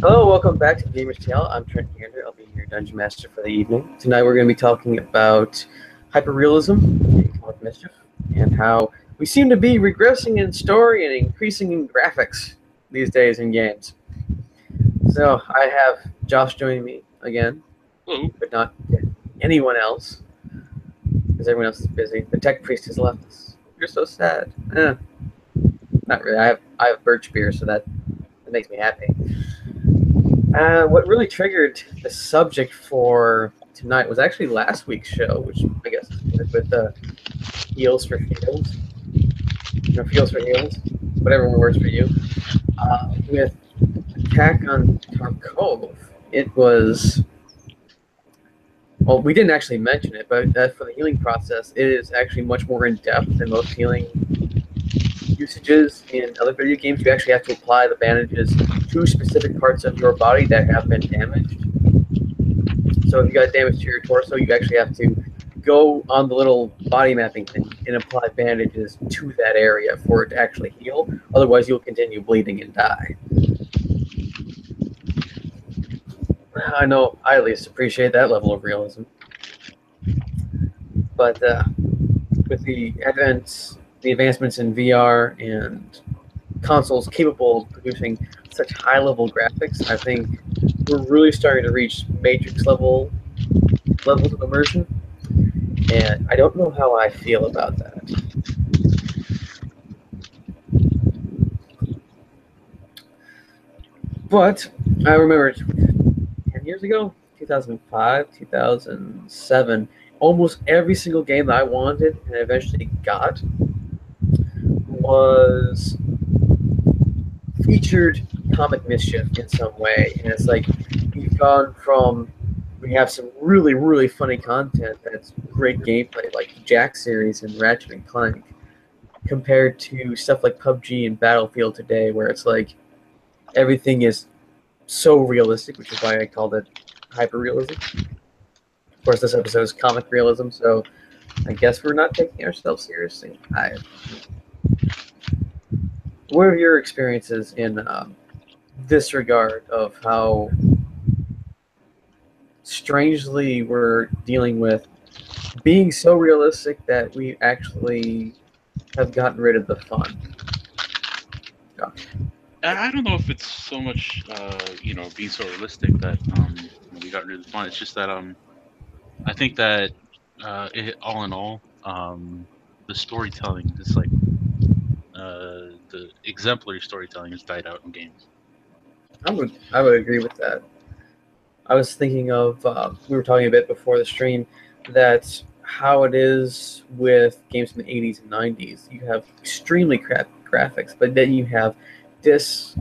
Hello, welcome back to Gamer's Tale. I'm Trent Gander. I'll be your Dungeon Master for the evening. Tonight we're going to be talking about hyperrealism in comic mischief and how we seem to be regressing in story and increasing in graphics these days in games. So I have Josh joining me again, Hello. but not anyone else because everyone else is busy. The tech priest has left us. You're so sad. Not really. I have birch beer, so that makes me happy. What really triggered the subject for tonight was actually last week's show, which I guess is with the heels for heels, feels for heels, whatever works for you. With Attack on Tarkov, it was well, we didn't actually mention it, but for the healing process, it is actually much more in depth than most healing usages in other video games. You actually have to apply the bandages to specific parts of your body that have been damaged. So if you got damage to your torso, you actually have to go on the little body mapping thing and apply bandages to that area for it to actually heal. Otherwise, you'll continue bleeding and die. I know I at least appreciate that level of realism. But with the advancements in VR and consoles capable of producing such high-level graphics, I think we're really starting to reach Matrix levels of immersion. And I don't know how I feel about that. But I remember 10 years ago, 2005, 2007, almost every single game that I wanted and eventually got was featured comic mischief in some way. And it's like we've gone from we have some really, really funny content that's great gameplay, like the Jack series and Ratchet and Clank, compared to stuff like PUBG and Battlefield today, where it's like everything is so realistic, which is why I called it hyper-realism. Of course, this episode is comic realism, so I guess we're not taking ourselves seriously. What are your experiences in this regard of how strangely we're dealing with being so realistic that we actually have gotten rid of the fun? Josh. I don't know if it's so much, being so realistic that we got rid of the fun. It's just that I think that all in all, the storytelling is like the exemplary storytelling has died out in games. I would agree with that. I was thinking of we were talking a bit before the stream that how it is with games from the 80s and 90s. You have extremely crap graphics, but then you have this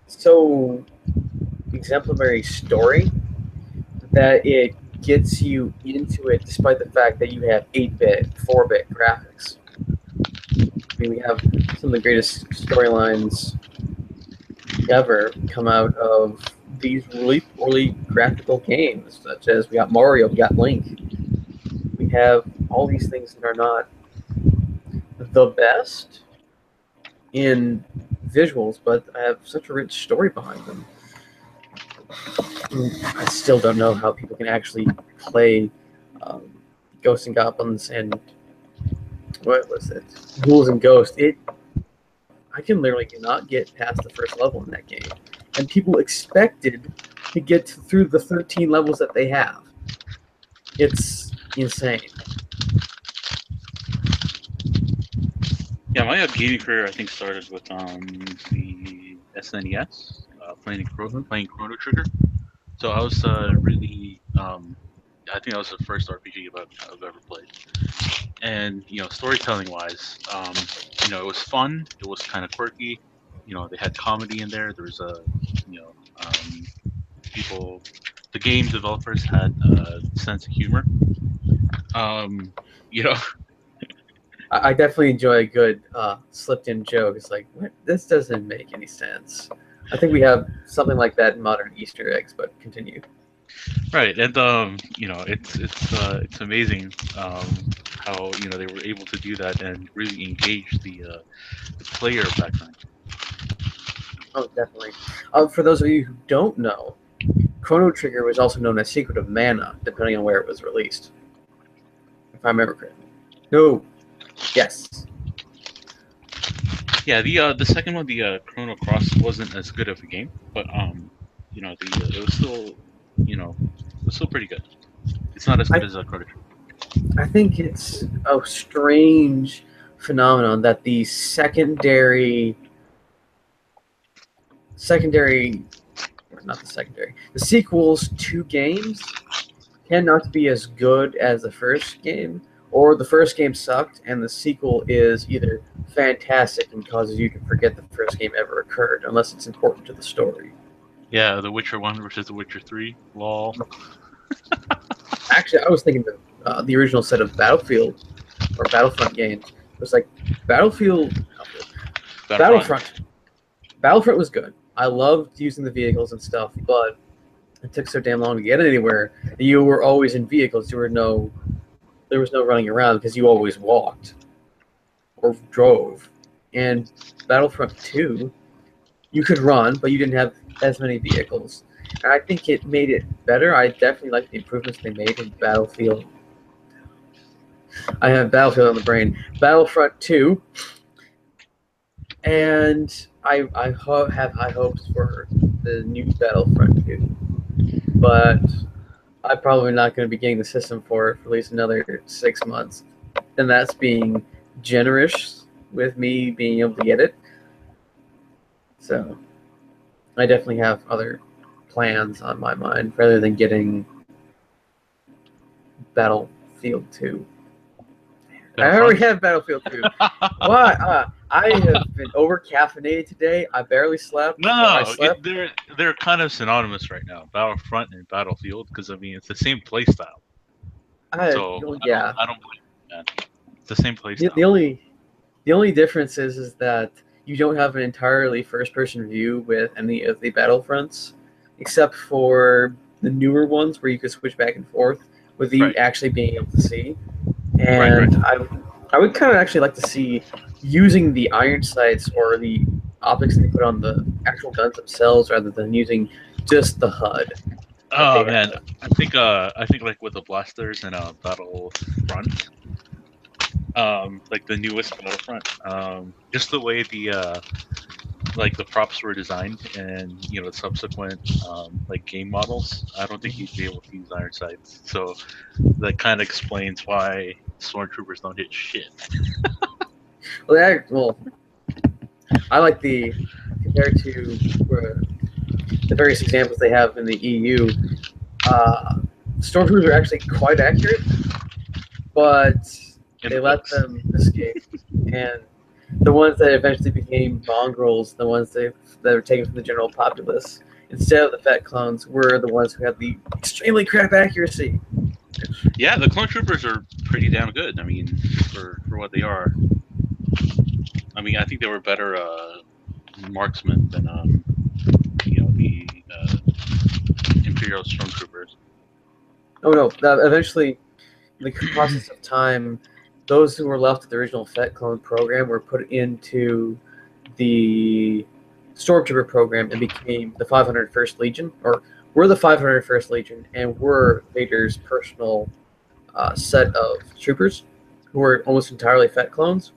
so exemplary story that it gets you into it despite the fact that you have 8-bit, 4-bit graphics. I mean, we have some of the greatest storylines ever come out of these really poorly graphical games, such as we got Mario, we got Link. We have all these things that are not the best in visuals, but have such a rich story behind them. I still don't know how people can actually play um, Ghosts and Goblins and what was it? Ghouls and Ghosts. I can literally not get past the first level in that game, and people expected to get through the 13 levels that they have. It's insane. Yeah, my gaming career I think started with the SNES, Mm-hmm. playing Chrono Trigger. So I was really I think that was the first RPG I've ever played. And storytelling wise, it was fun, it was kind of quirky. They had comedy in there. There was a you know people the game developers had a sense of humor. um you know I definitely enjoy a good slipped-in joke. It's like, what? This doesn't make any sense. I think we have something like that in modern Easter eggs, but continue. right. And it's amazing how they were able to do that and really engage the player back then. Oh, definitely. For those of you who don't know, Chrono Trigger was also known as Secret of Mana, depending on where it was released. If I remember correctly. No. Yes. Yeah, the second one, the Chrono Cross, wasn't as good of a game, but it was still, it was still pretty good. It's not as good I as Chrono Trigger. I think it's a strange phenomenon that the secondary, or not the secondary, the sequels to games tend not to be as good as the first game, or the first game sucked and the sequel is either fantastic and causes you to forget the first game ever occurred, unless it's important to the story. Yeah, The Witcher 1 versus The Witcher 3. Lol. Actually, I was thinking the original set of Battlefield or Battlefront games. It was like Battlefront. Battlefront. Battlefront was good. I loved using the vehicles and stuff, but it took so damn long to get anywhere. You were always in vehicles. There was no running around because you always walked or drove. And Battlefront 2, you could run, but you didn't have as many vehicles. And I think it made it better. I definitely like the improvements they made in Battlefield. I have Battlefield on the brain. Battlefront 2, and I have high hopes for the new Battlefront 2. But I'm probably not going to be getting the system for it for at least another 6 months. And that's being generous with me being able to get it. So I definitely have other plans on my mind rather than getting Battlefield 2. I already have Battlefield 2. Why? I have been over caffeinated today. I barely slept. No, they're kind of synonymous right now, Battlefront and Battlefield, because I mean it's the same play style. So Yeah. I don't blame you, man. It's the same play The, style. the only difference is that you don't have an entirely first-person view with any of the Battlefronts, except for the newer ones where you could switch back and forth with you actually being able to see. And I would kind of actually like to see using the iron sights or the optics they put on the actual guns themselves rather than using just the HUD. Oh man, I think like with the blasters and Battlefront, like the newest Battlefront, just the way the props were designed and the subsequent like game models, I don't think you'd be able to use iron sights. So that kind of explains why stormtroopers don't hit shit. Well, I like compared to the various examples they have in the EU, stormtroopers are actually quite accurate, but they let them escape. And the ones that eventually became mongrels, the ones that were taken from the general populace, instead of the Fett clones, were the ones who had the extremely crap accuracy. Yeah, the clone troopers are pretty damn good. I mean, for what they are. I mean, I think they were better marksmen than the Imperial stormtroopers. Oh no! Eventually, in the process of time, those who were left of the original Fett clone program were put into the Stormtrooper program and became the 501st Legion, or were the 501st Legion, and were Vader's personal set of troopers who were almost entirely Fett clones.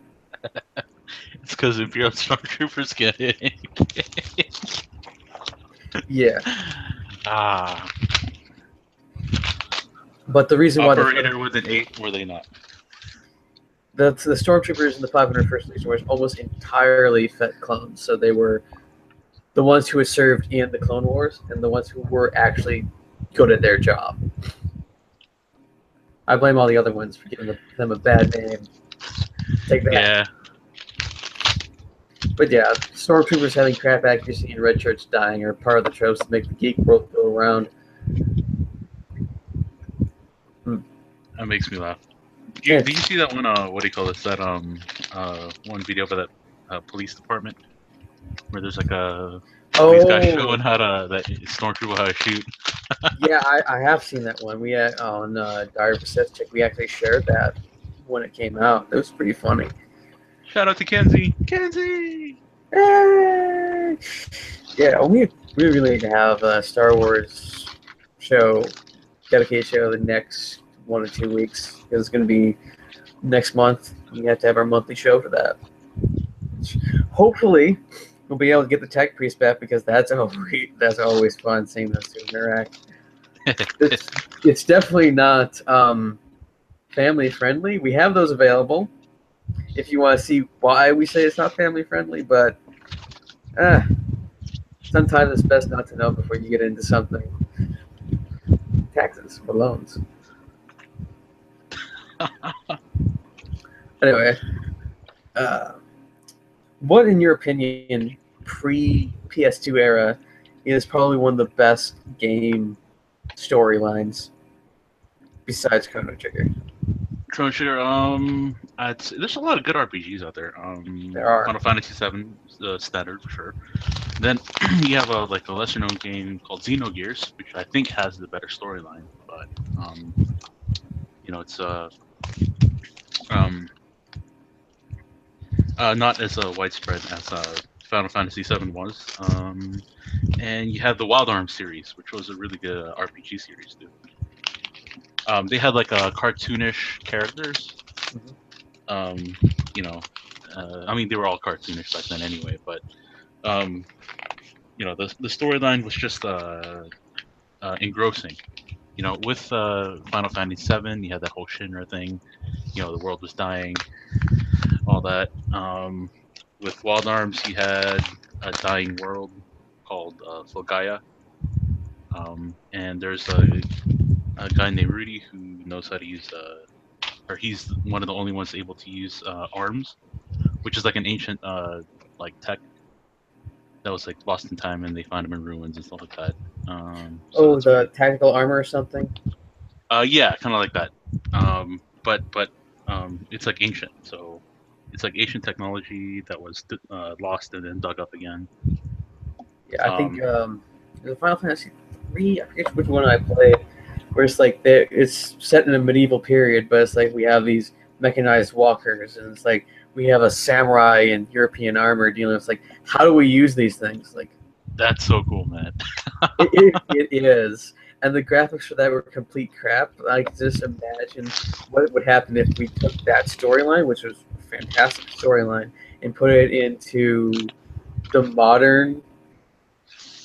It's because Imperial stormtroopers get it. Yeah. Ah. But the reason Operator with an 8, were they not? The stormtroopers in the 501st Legion were almost entirely Fett clones, so they were the ones who had served in the Clone Wars and the ones who were actually good at their job. I blame all the other ones for giving them a bad name. Take that. Yeah. But yeah, stormtroopers having crap accuracy and red shirts dying are part of the tropes that make the geek world go around. That makes me laugh. Did you see that one? What do you call this? That one video about that police department where there's like these guys showing that stormtrooper how to shoot. Yeah, I have seen that one. We had on Dire Pacific. We actually shared that when it came out. It was pretty funny. Shout out to Kenzie. Kenzie. Eh, yeah, we really need to have a Star Wars show, dedicated show, the next 1 or 2 weeks. Because it's going to be next month. We have to have our monthly show for that. Hopefully, we'll be able to get the tech priest back because that's always fun seeing those two interact. It's definitely not family friendly. We have those available if you want to see why we say it's not family friendly, but uh, sometimes it's best not to know before you get into something. Taxes for loans. Anyway, uh, what, in your opinion, pre PS2 era is probably one of the best game storylines besides Chrono Trigger? Chrono Trigger. There's a lot of good RPGs out there. There are. Final Fantasy VII, standard for sure. Then you have a lesser known game called Xenogears, which I think has the better storyline, but it's um not as widespread as Final Fantasy VII was. And you have the Wild Arms series, which was a really good RPG series too. They had like cartoonish characters. Mhm. Um, you know, I mean they were all cartoonish back then anyway, but um, the storyline was just engrossing. With Final Fantasy VII, you had that whole Shinra thing. The world was dying, all that. With Wild Arms, you had a dying world called Fulgaia. And there's a guy named Rudy who knows how to use, or he's one of the only ones able to use arms, which is like an ancient like tech that was like lost in time, and they found him in ruins and stuff like that. So Oh, that's pretty. the tactical armor or something? Yeah, kind of like that. But it's like ancient, so it's like ancient technology that was lost and then dug up again. Yeah, I think Um, the Final Fantasy 3. I forget which one I played. Where it's like it's set in a medieval period, but it's like we have these mechanized walkers, and it's like we have a samurai in European armor dealing. It's like, how do we use these things? Like that's so cool, man. it is, and the graphics for that were complete crap. I can just imagine what would happen if we took that storyline, which was a fantastic storyline, and put it into the modern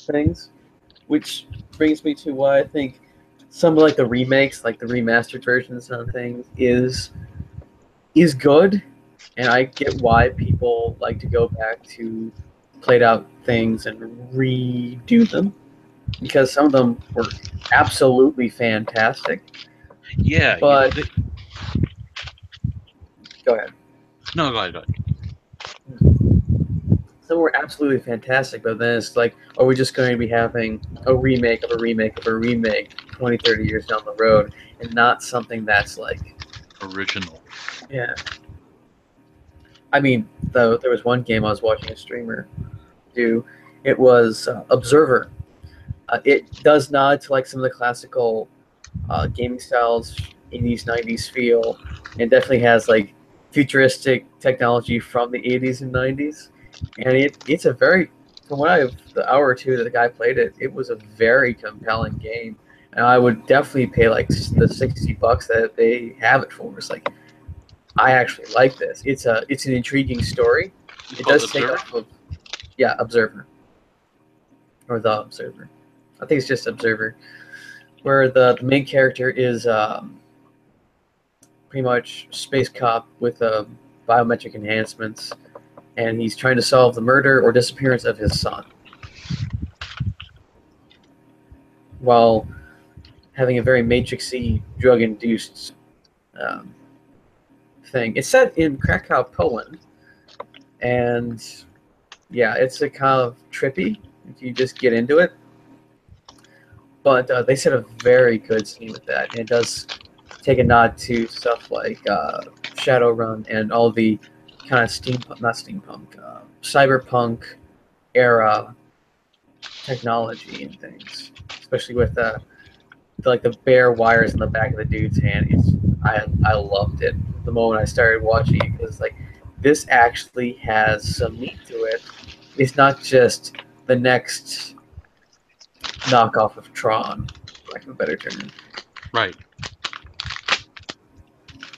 things. Which brings me to why I think some of like the remakes, like the remastered versions of things, is good, and I get why people like to go back to played out things and redo them because some of them were absolutely fantastic. Yeah, But go ahead. no, go ahead, go ahead. Some were absolutely fantastic, but then it's like, are we just going to be having a remake of a remake of a remake 20, 30 years down the road and not something that's like, Original. yeah. I mean, though there was one game I was watching a streamer do. It was Observer. It does nod to like some of the classical gaming styles, 80s, 90s feel, and definitely has like futuristic technology from the 80s and 90s. And it's a very, from what the hour or two that the guy played it, it was a very compelling game. And I would definitely pay like the $60 that they have it for. It's like, I actually like this. It's an intriguing story. It's It called does take Observer. off of, yeah, Observer, or the Observer. I think it's just Observer, where the main character is pretty much space cop with biometric enhancements, and he's trying to solve the murder or disappearance of his son while having a very Matrixy drug-induced um, thing. It's set in Krakow, Poland, and yeah, it's a kind of trippy if you just get into it. But they set a very good scene with that, and it does take a nod to stuff like Shadowrun and all the kind of not steampunk, cyberpunk era technology and things, especially with like the bare wires in the back of the dude's hand. I loved it the moment I started watching it because like this actually has some meat to it, it's not just the next knockoff of Tron, for lack of a better term. Right.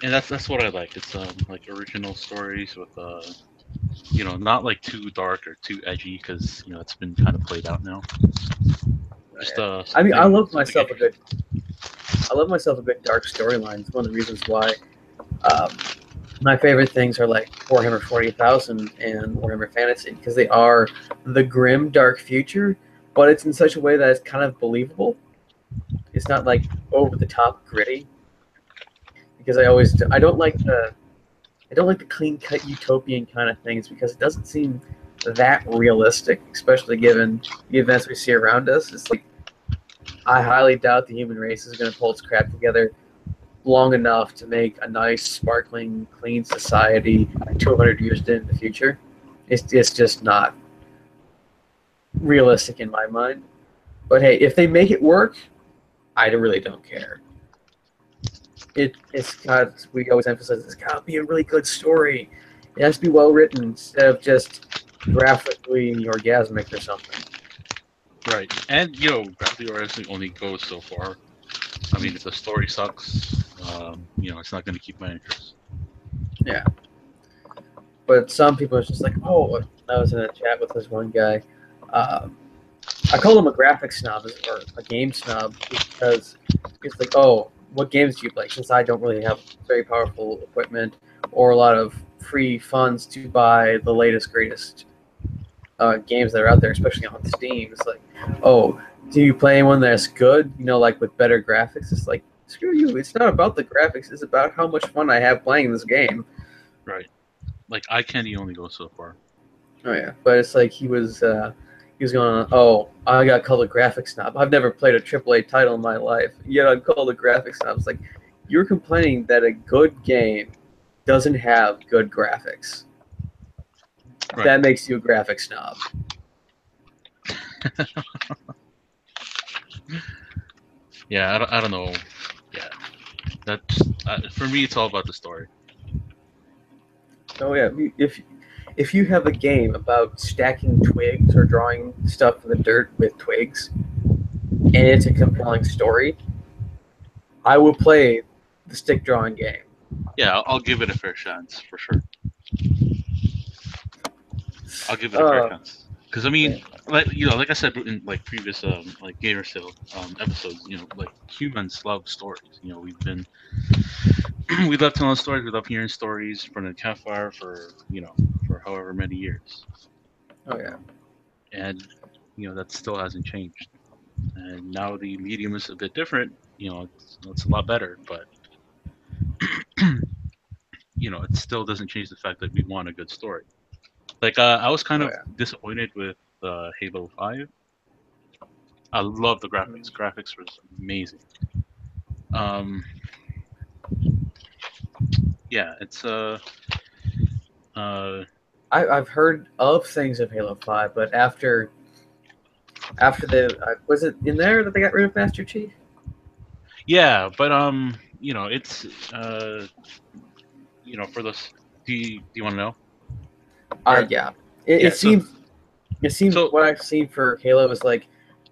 And that's what I like. It's like original stories with not like too dark or too edgy because it's been kind of played out now. Just I mean, something something interesting. I love myself a good dark storyline. It's one of the reasons why um, my favorite things are like Warhammer 40,000 and Warhammer Fantasy because they are the grim, dark future, but it's in such a way that it's kind of believable. It's not like over the top gritty because I don't like the clean cut utopian kind of things because it doesn't seem that realistic, especially given the events we see around us. It's like I highly doubt the human race is going to pull its crap together long enough to make a nice, sparkling, clean society 200 years in the future. It's just not realistic in my mind. But hey, if they make it work, I really don't care. It's got we always emphasize it's got to be a really good story. It has to be well written instead of just graphically orgasmic or something. Right. And gravity wrestling only goes so far. I mean, if the story sucks, it's not going to keep my interest. Yeah, but some people are just like, oh, I was in a chat with this one guy. Uh, I call him a graphic snob or a game snob because he's like, oh, what games do you play? Since I don't really have very powerful equipment or a lot of free funds to buy the latest, greatest games that are out there, especially on Steam. It's like, oh, do you play one that's good? Like with better graphics. It's like, screw you. It's not about the graphics. It's about how much fun I have playing this game. Right. Like eye candy only goes so far. Oh yeah, but it's like he was going, oh, I got called a graphic snob. I've never played a AAA title in my life, yet I'm called a graphic snob. It's like you're complaining that a good game doesn't have good graphics. Right. That makes you a graphic snob. Yeah, I don't know. Yeah, that's for me. It's all about the story. Oh yeah, if you have a game about stacking twigs or drawing stuff in the dirt with twigs, and it's a compelling story, I will play the stick drawing game. Yeah, I'll give it a fair chance for sure. I'll give it a fair Uh, chance. Because I mean, like I said in like previous like gamer sale episodes, like humans love stories. We've been we love telling stories. We love hearing stories from the campfire for however many years. oh yeah, And that still hasn't changed. And now the medium is a bit different. It's a lot better, but it still doesn't change the fact that we want a good story. Like I was kind oh of yeah. disappointed with Halo 5. I love the graphics. Graphics was amazing. Um, yeah, it's uh, I've heard of things of Halo 5, but after the was it in there that they got rid of Master Chief? yeah, but it's for those. Do you want to know? Or Yeah. yeah, It seems so what I've seen for Halo is like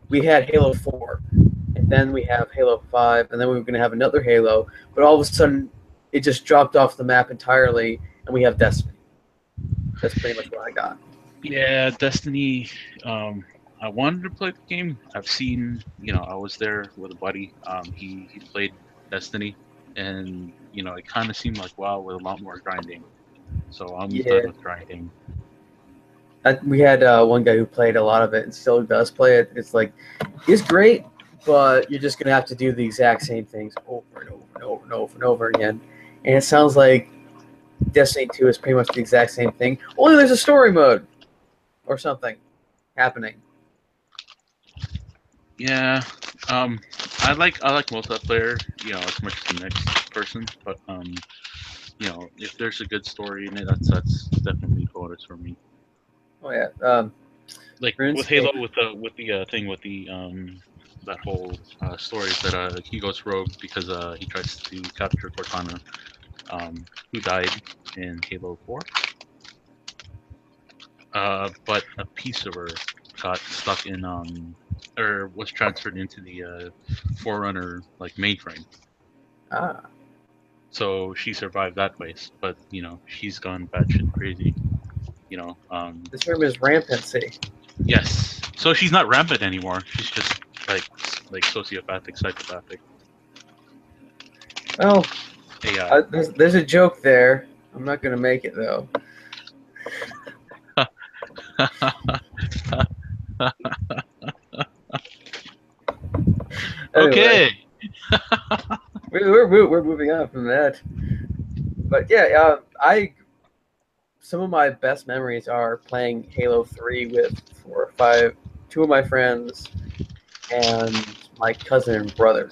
we had Halo 4, and then we have Halo 5, and then we were going to have another Halo, but all of a sudden it just dropped off the map entirely, and we have Destiny. That's pretty much what I got. yeah, Destiny. I wanted to play the game. I've seen, I was there with a buddy. He played Destiny, and it kind of seemed like WoW with a lot more grinding. So I'm done Yeah. with grinding. We had one guy who played a lot of it and still does play it. It's like, it's great, but you're just going to have to do the exact same things over and over and over and over and over again. And it sounds like Destiny 2 is pretty much the exact same thing, only there's a story mode or something happening. Yeah, um, I like multiplayer, as much as the next person. But if there's a good story in it, that's definitely a bonus for me. Oh, yeah. Like with RuneScape. Halo, with the thing with the that whole story that he goes rogue because he tries to capture Cortana, who died in Halo 4. but a piece of her got stuck in or was transferred into the Forerunner like mainframe. Ah, So she survived that way, but she's gone batshit crazy. the term is rampancy. Yes. So she's not rampant anymore. She's just like sociopathic, psychopathic. Well, AI. there's a joke there. I'm not gonna make it though. Anyway, Okay. we're moving on from that. But yeah, some of my best memories are playing Halo 3 with 4 or 5, two of my friends, and my cousin and brother.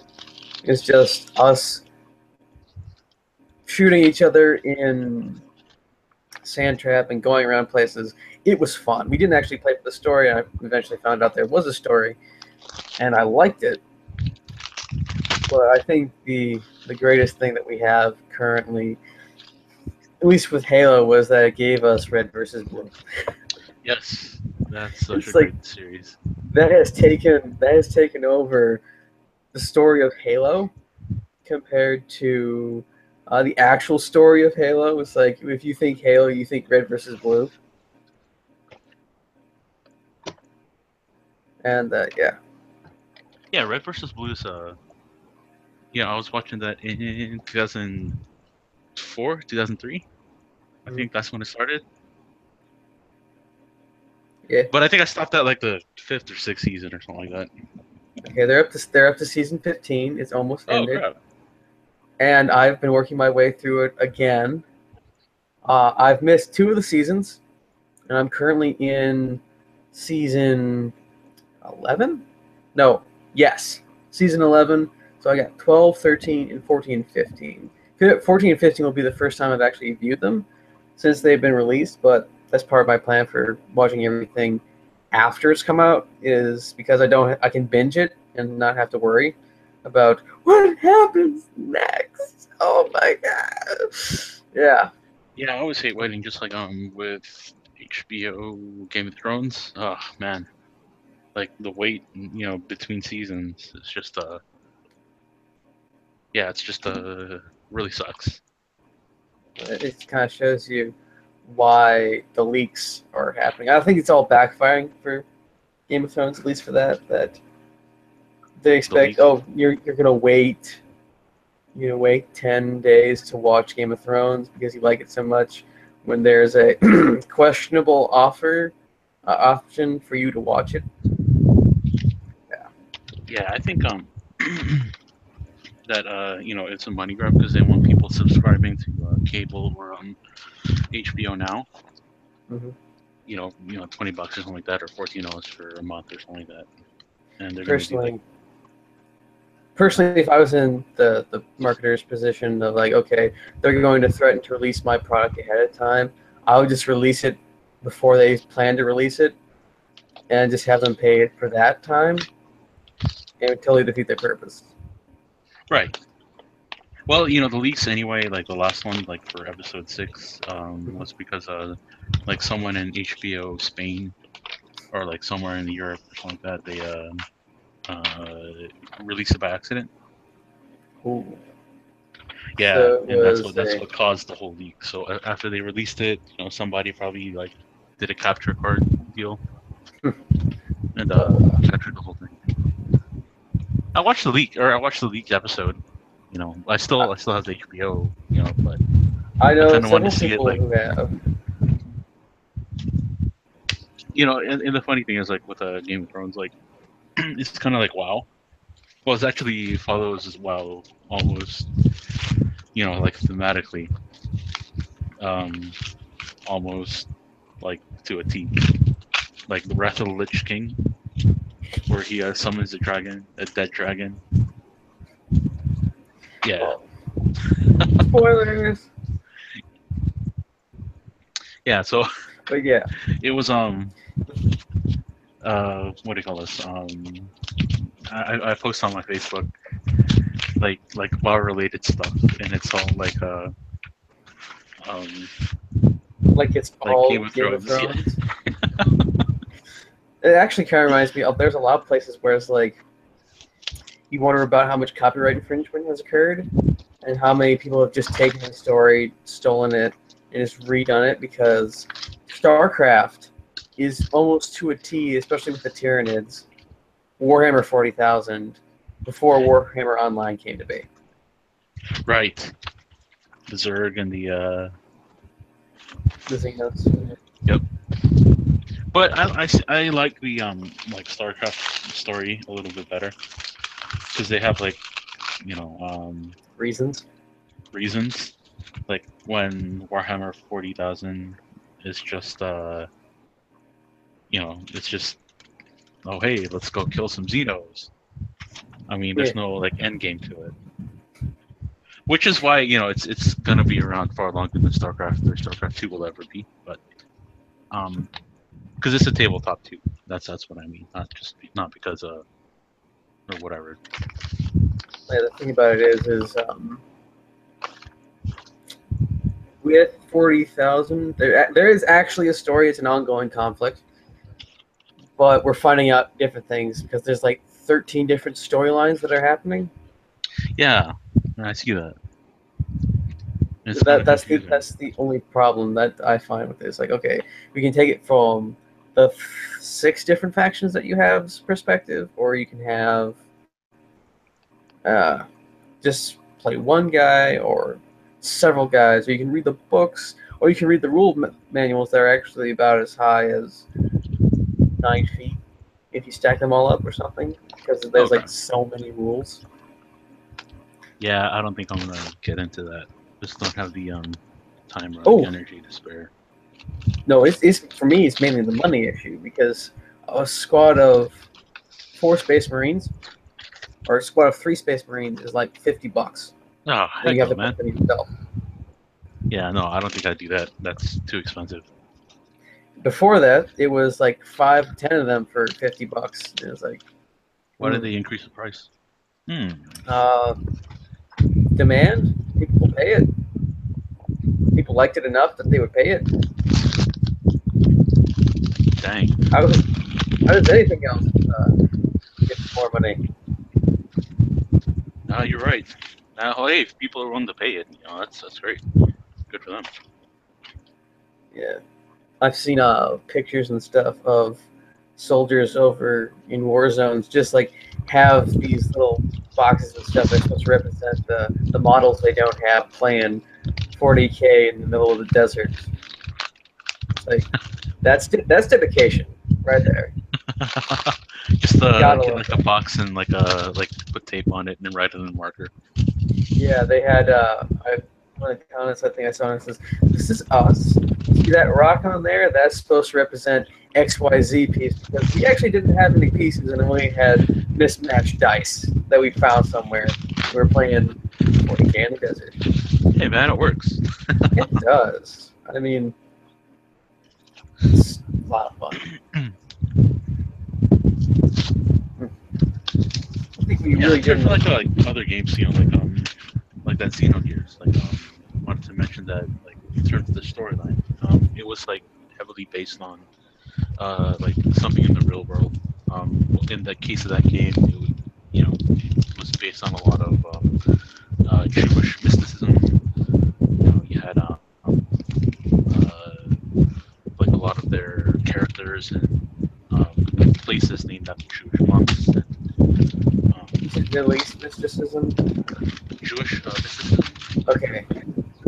It's just us shooting each other in sand trap and going around places. It was fun. We didn't actually play for the story, and I eventually found out there was a story, and I liked it. But I think the greatest thing that we have currently, at least with Halo, was that it gave us Red versus Blue. Yes. That's such a It's like great series. that has taken over the story of Halo compared to the actual story of Halo. It's like if you think Halo, you think Red versus Blue, and yeah, Yeah, Red versus Blue is I was watching that in 2004, 2003. I Mhm. think that's when it started. Yeah. But I think I stopped at like the fifth or sixth season or something like that. Okay, they're up to season 15. It's almost Oh ended, crap! and I've been working my way through it again. I've missed 2 of the seasons, and I'm currently in season 11. No, yes, season 11. So I got 12, 13, and 14 and 15. 14 and 15 will be the first time I've actually viewed them since they've been released, but that's part of my plan for watching everything after it's come out is because I can binge it and not have to worry about what happens next. Oh my god. Yeah. Yeah, I always hate waiting, just like with HBO Game of Thrones. Oh man, like the wait, between seasons. It's just yeah, it's just really sucks. It kind of shows you why the leaks are happening. I think it's all backfiring for Game of Thrones, at least for that they The expect. leaks. Oh, you're gonna wait. You're gonna wait 10 days to watch Game of Thrones because you like it so much. When there's a questionable option for you to watch it. Yeah. Yeah, I think that it's a money grab because they want people subscribing to cable or HBO now. Hmm. $20 or something like that, or $14 for a month or something like that, and they're gonna do like Personally, if I was in the marketer's position of like, okay, they're going to threaten to release my product ahead of time, I would just release it before they plan to release it, and just have them pay it for that time, and it would totally defeat their purpose. right. Well, the leaks anyway, like the last one, like for episode 6, Mhm. was because like someone in HBO Spain or like somewhere in Europe or something like that, they released it by accident. Ooh. Yeah, So it and that's what was that's a what caused the whole leak. So after they released it, somebody probably like did a capture card deal and captured the whole thing. I watched the leaked episode. I still have the HBO, but I I know kind of wanted several to see it people like who have. and the funny thing is like with Game of Thrones, like it's kind of like WoW. Well, it actually follows as WoW almost, like thematically, um, almost like to a T. Like the Wrath of the Lich King, where he summons a dragon, a dead dragon. Yeah, Well, spoilers, yeah. So but yeah. it was what do you call this? I post on my Facebook like WoW related stuff, and it's all um Like it's like all Game of Game of Thrones. Yeah, Thrones. It actually kind of reminds me of there's a lot of places where it's like you wonder about how much copyright infringement has occurred and how many people have just taken the story, stolen it, and just redone it because StarCraft is almost to a T, especially with the Tyranids, Warhammer 40,000 before Warhammer Online came to be. Right. The Zerg and The Xenos. Yep. But I like the like StarCraft story a little bit better because they have like Reasons. reasons, like when Warhammer 40,000 is just it's just, oh hey, let's go kill some Xenos. I mean, there's no like end game to it, which is why it's gonna be around far longer than StarCraft or StarCraft 2 will ever be. But because it's a tabletop too. That's what I mean. Not because or whatever. Yeah, the thing about it is with 40,000, there is actually a story. It's an ongoing conflict, but we're finding out different things because there's like 13 different storylines that are happening. Yeah, I see that. That's the only problem that I find with this. Like, okay, we can take it from the 6 different factions that you have's perspective, or you can have just play one guy or several guys, or you can read the books, or you can read the rule manuals that are actually about as high as 9 feet if you stack them all up or something, because there's like so many rules. Yeah, I don't think I'm gonna get into that. Just don't have the time or energy to spare. No, it's for me. It's mainly the money issue because a squad of 4 Space Marines or a squad of 3 Space Marines is like $50. Oh, heck no, man. Yourself. Yeah, no, I don't think I'd do that. That's too expensive. Before that, it was like 5, 10 of them for $50. It was like, why did they increase the price? Demand. People will pay it. People liked it enough that they would pay it. Dang. How does anything else get more money? No, you're right. Now, hey, if people are willing to pay it, that's great. Good for them. Yeah, I've seen pictures and stuff of soldiers over in war zones just like have these little boxes and stuff that's supposed to represent the models they don't have playing 40K in the middle of the desert. It's like that's dedication right there. Just get like a box and like put tape on it and then write it in a marker. Yeah, they had one of the comments I think I saw, and it says, "This is us. See that rock on there? That's supposed to represent XYZ piece because we actually didn't have any pieces and only had mismatched dice that we found somewhere. We were playing 40K in the desert." Hey man, it works. It does. I mean, it's a lot of fun. I think we really didn't. Like other games, like that Xenogears. Wanted to mention that, like in terms of the storyline, it was like heavily based on like something in the real world. In the case of that game, it was based on a lot of Jewish mysticism. You had like a lot of their characters and places named after Jewish monks. Middle East mysticism. Jewish mysticism. Okay,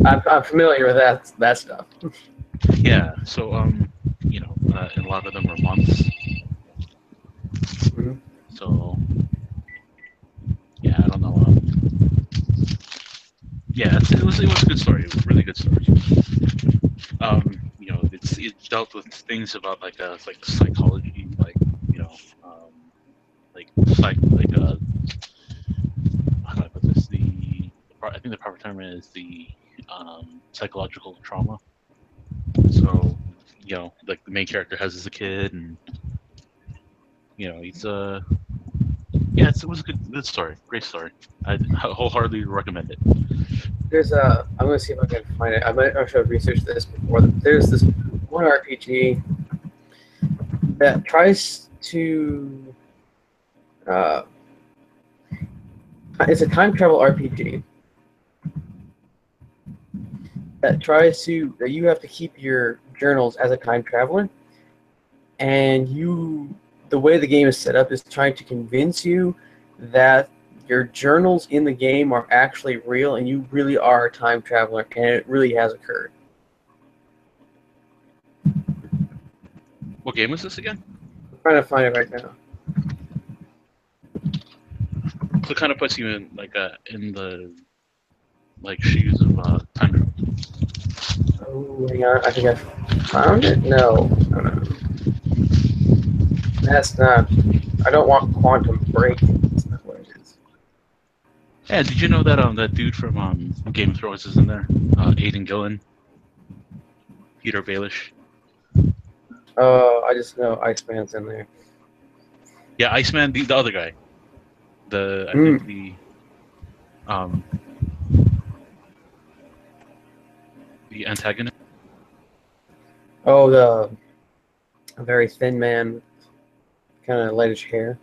I'm familiar with that stuff. Yeah, so and a lot of them are months. Mm-hmm. So yeah, I don't know. Yeah, it was a good story. It was a really good story. It dealt with things about like psychology, like how do I put this? I think the proper term is the psychological trauma. So, like the main character has as a kid, and he's it was a good story, great story. I wholeheartedly recommend it. There's I'm gonna see if I can find it. I might actually have researched this before. There's this one RPG that tries to. It's a time travel RPG that tries to that you have to keep your journals as a time traveler, and the way the game is set up is trying to convince you that your journals in the game are actually real and you really are a time traveler and it really has occurred. What game is this again? I'm trying to find it right now. So it kind of puts you in in the shoes of time travel. Oh, hang on. I think I found it. No. That's not. I don't want Quantum Break. That's not what it is. Yeah, did you know that that dude from Game of Thrones is in there? Aidan Gillen, Peter Baelish. Oh, I just know Iceman's in there. Yeah, Iceman, the other guy. I think the antagonist. Oh, the very thin man, kind of lightish hair.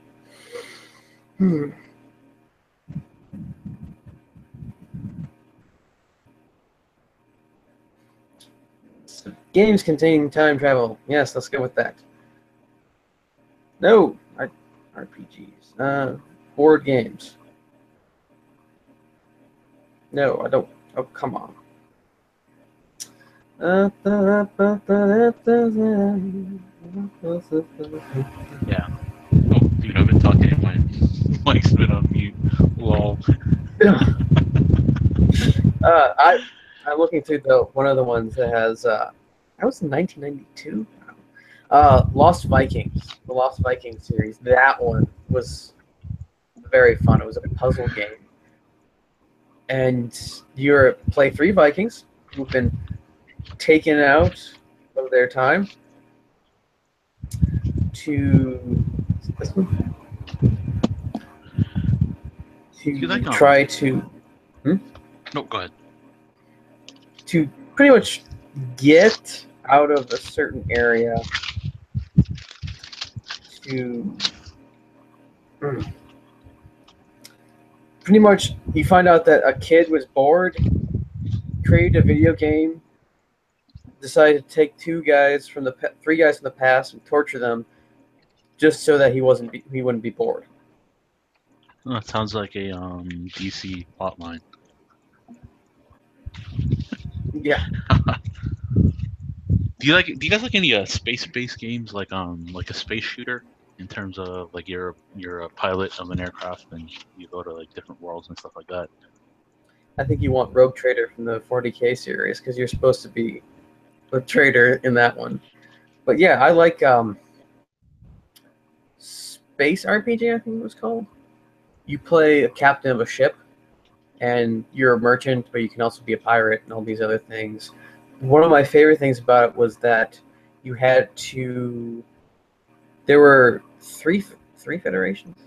Games containing time travel. Yes, let's go with that. No, RPGs. Board games. No, I don't. Oh, come on. Yeah. Oh, dude, I've been talking. My mic's been on mute. Lol. I'm looking through one of the ones that has. That was in 1992. Lost Vikings, the Lost Vikings series. That one was very fun. It was a puzzle game, and you play 3 Vikings who've been taken out of their time to this one to try to. No, go ahead. To pretty much get out of a certain area to pretty much you find out that a kid was bored, created a video game, decided to take 3 guys from the past and torture them just so that he wouldn't be bored. Oh, that sounds like a DC plotline. Yeah. Do you guys like any space-based games like a space shooter in terms of like you're a pilot of an aircraft and you go to like different worlds and stuff like that? I think you want Rogue Trader from the 40K series because you're supposed to be a trader in that one. But yeah, I like Space RPG, I think it was called. You play a captain of a ship and you're a merchant, but you can also be a pirate and all these other things. One of my favorite things about it was that you had to. There were three federations.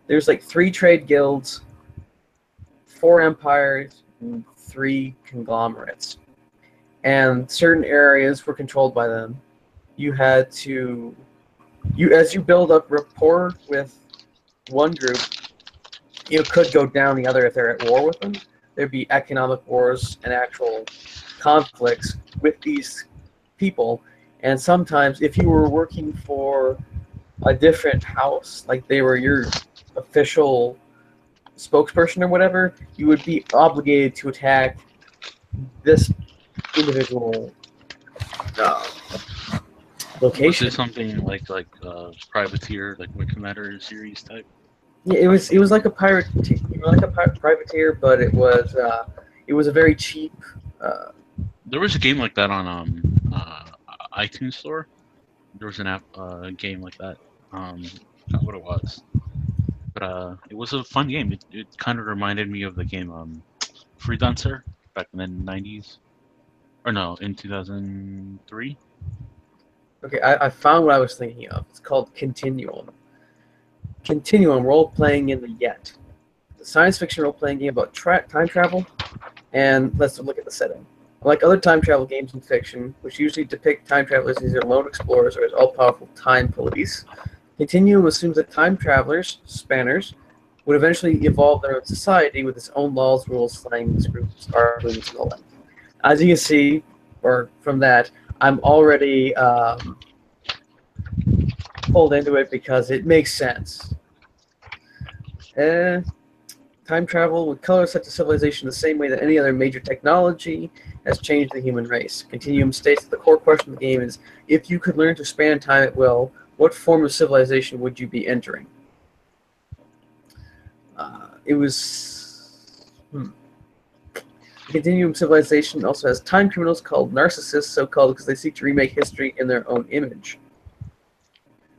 There's like 3 trade guilds, 4 empires, and 3 conglomerates, and certain areas were controlled by them. You had to, as you build up rapport with one group, you could go down the other if they're at war with them. There'd be economic wars and actual conflicts with these people. And sometimes if you were working for a different house, like they were your official spokesperson or whatever, you would be obligated to attack this individual location. Was it something like Privateer, like Wing Commander series type? Yeah, it was like a privateer, but it was a very cheap. There was a game like that on iTunes Store. There was an app game like that. I forgot what it was, but it was a fun game. It kind of reminded me of the game Freelancer back in the 90s, or no, in 2003. Okay, I found what I was thinking of. It's called Continuum. Continuum role-playing in the Yet. The science fiction role-playing game about time travel. And let's look at the setting. Unlike other time travel games in fiction, which usually depict time travelers as either lone explorers or as all-powerful time police, Continuum assumes that time travelers, spanners, would eventually evolve their own society with its own laws, rules, slang, groups, art, limits, and all that. As you can see, or from that, I'm already pulled into it because it makes sense. Time travel would color such a civilization the same way that any other major technology has changed the human race. Continuum states that the core question of the game is, if you could learn to span time at will, what form of civilization would you be entering? It was... Continuum civilization also has time criminals called narcissists, so called because they seek to remake history in their own image.